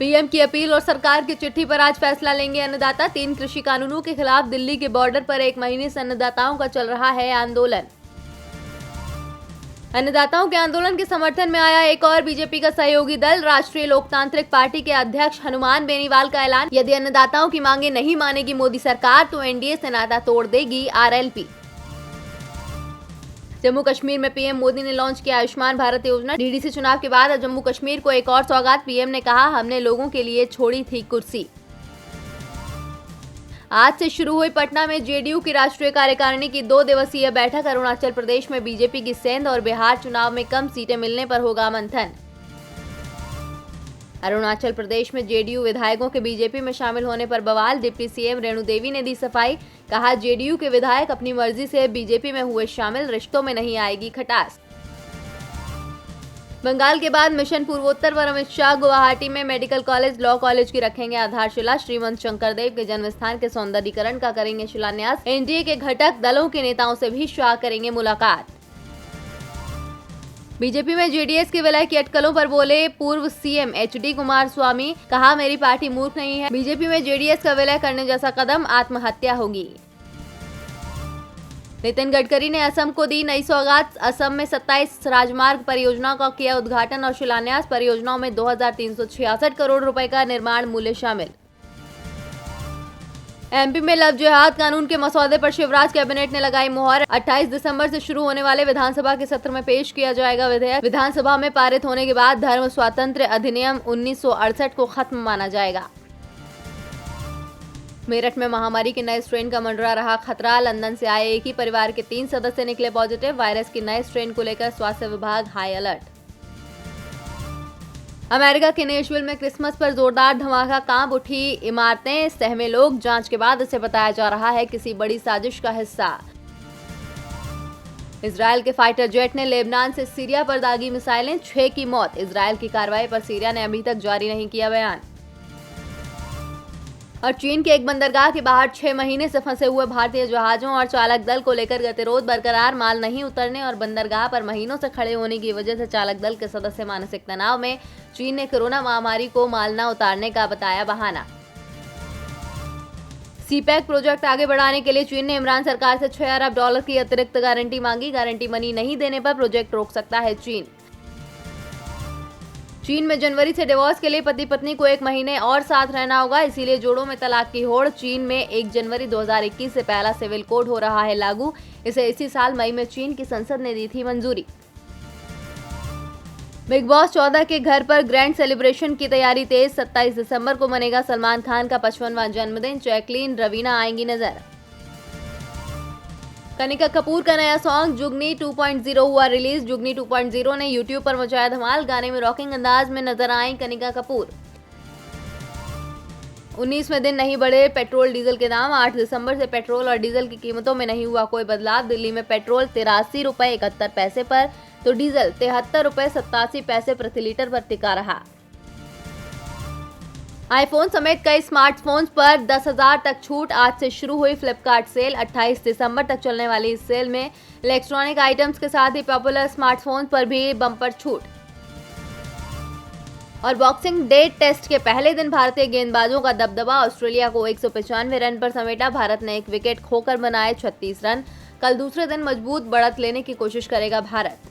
PM की appeal और सरकार की चिट्ठी पर आज फैसला लेंगे अन्नदाता। 3 कृषि कानूनों के खिलाफ दिल्ली के बॉर्डर पर 1 महीने से अन्नदाताओं का चल रहा है आंदोलन। अन्नदाताओं के आंदोलन के समर्थन में आया एक और बीजेपी का सहयोगी दल। राष्ट्रीय लोकतांत्रिक पार्टी के अध्यक्ष हनुमान बेनीवाल का ऐलान, यदि अन्नदाताओं की मांगे नहीं मानेगी मोदी सरकार तो एनडीए से नाता तोड़ देगी आरएलपी। जम्मू कश्मीर में पीएम मोदी ने लॉन्च किया आयुष्मान भारत योजना। डीडीसी चुनाव के बाद जम्मू कश्मीर को एक और सौगात। पीएम ने कहा, हमने लोगों के लिए छोड़ी थी कुर्सी। आज से शुरू हुई पटना में जेडीयू की राष्ट्रीय कार्यकारिणी की 2 दिवसीय बैठक। अरुणाचल प्रदेश में बीजेपी की सेंध और बिहार चुनाव में कम सीटें मिलने पर होगा मंथन। अरुणाचल प्रदेश में जेडीयू विधायकों के बीजेपी में शामिल होने पर बवाल। डिप्टी सीएम रेणु देवी ने दी सफाई, कहा जेडीयू के विधायक अपनी मर्जी से बीजेपी में हुए शामिल, रिश्तों में नहीं आएगी खटास। बंगाल के बाद मिशन पूर्वोत्तर पर अमित शाह गुवाहाटी में मेडिकल कॉलेज, लॉ कॉलेज की रखेंगे आधारशिला। श्रीमंत शंकरदेव के जन्म स्थान के सौंदर्यीकरण का करेंगे शिलान्यास। एनडीए के घटक दलों के नेताओं से भी शाह करेंगे मुलाकात। बीजेपी में जेडीएस के विलय की अटकलों पर बोले पूर्व सीएम एचडी कुमारस्वामी, कहा मेरी पार्टी मूर्ख नहीं है। बीजेपी में जेडीएस का विलय करने जैसा कदम आत्महत्या होगी। नितिन गडकरी ने असम को दी नई सौगात। असम में 27 राजमार्ग परियोजनाओं का किया उद्घाटन और शिलान्यास। परियोजनाओं में 2366 करोड़ रुपए का निर्माण मूल्य शामिल। एमपी में लव जिहाद कानून के मसौदे पर शिवराज कैबिनेट ने लगाई मुहर। 28 दिसंबर से शुरू होने वाले विधानसभा के सत्र में पेश किया जाएगा विधेयक। विधानसभा में पारित होने के बाद धर्म स्वातंत्र्य अधिनियम 1968 को खत्म माना जाएगा। मेरठ में महामारी के नए स्ट्रेन का मंडरा रहा खतरा। लंदन से आए एक ही परिवार के 3 सदस्य निकले पॉजिटिव। वायरस के नए स्ट्रेन को लेकर स्वास्थ्य विभाग हाई अलर्ट। अमेरिका के नेशविल में क्रिसमस पर जोरदार धमाका, कांप उठी इमारतें, सहमे लोग। जांच के बाद इसे बताया जा रहा है किसी बड़ी साजिश का हिस्सा। इजरायल के फाइटर जेट ने लेबनान से सीरिया पर दागी मिसाइलें, 6 की मौत। इजरायल की कार्रवाई पर सीरिया ने अभी तक जारी नहीं किया बयान। और चीन के एक बंदरगाह के बाहर 6 महीने से फंसे हुए भारतीय जहाजों और चालक दल को लेकर गतिरोध बरकरार। माल नहीं उतरने और बंदरगाह पर महीनों से खड़े होने की वजह से चालक दल के सदस्य मानसिक तनाव में। चीन ने कोरोना महामारी को माल न उतारने का बताया बहाना। सीपैक प्रोजेक्ट आगे बढ़ाने के लिए चीन ने इमरान सरकार से $6 अरब की अतिरिक्त गारंटी मांगी। गारंटी मनी नहीं देने पर प्रोजेक्ट रोक सकता है चीन। चीन में जनवरी से डिवोर्स के लिए पति पत्नी को 1 महीने और साथ रहना होगा, इसीलिए जोड़ों में तलाक की होड़। चीन में 1 जनवरी 2021 से पहला सिविल कोड हो रहा है लागू। इसे इसी साल मई में चीन की संसद ने दी थी मंजूरी। बिग बॉस 14 के घर पर ग्रैंड सेलिब्रेशन की तैयारी तेज। 27 दिसंबर को मनेगा सलमान खान का 55वां जन्मदिन। जैकलीन रवीना आएंगी नजर। कनिका कपूर का नया सॉन्ग जुगनी 2.0 हुआ रिलीज। जुगनी 2.0 ने यूट्यूब पर मचाया धमाल। गाने में रॉकिंग अंदाज में नजर आई कनिका कपूर। 19वें दिन नहीं बढ़े पेट्रोल डीजल के दाम। 8 दिसंबर से पेट्रोल और डीजल की कीमतों में नहीं हुआ कोई बदलाव। दिल्ली में पेट्रोल 83 रुपए 71 पैसे पर तो डीजल 73 रुपए 87 पैसे प्रति लीटर पर टिका रहा। आईफोन समेत कई स्मार्टफोन्स पर 10,000 तक छूट। आज से शुरू हुई फ्लिपकार्ट सेल। 28 दिसंबर तक चलने वाली इस सेल में इलेक्ट्रॉनिक आइटम्स के साथ ही पॉपुलर स्मार्टफोन्स पर भी बम्पर छूट। और बॉक्सिंग डे टेस्ट के पहले दिन भारतीय गेंदबाजों का दबदबा। ऑस्ट्रेलिया को 195 रन पर समेटा। भारत ने 1 विकेट खोकर बनाए 36 रन। कल दूसरे दिन मजबूत बढ़त लेने की कोशिश करेगा भारत।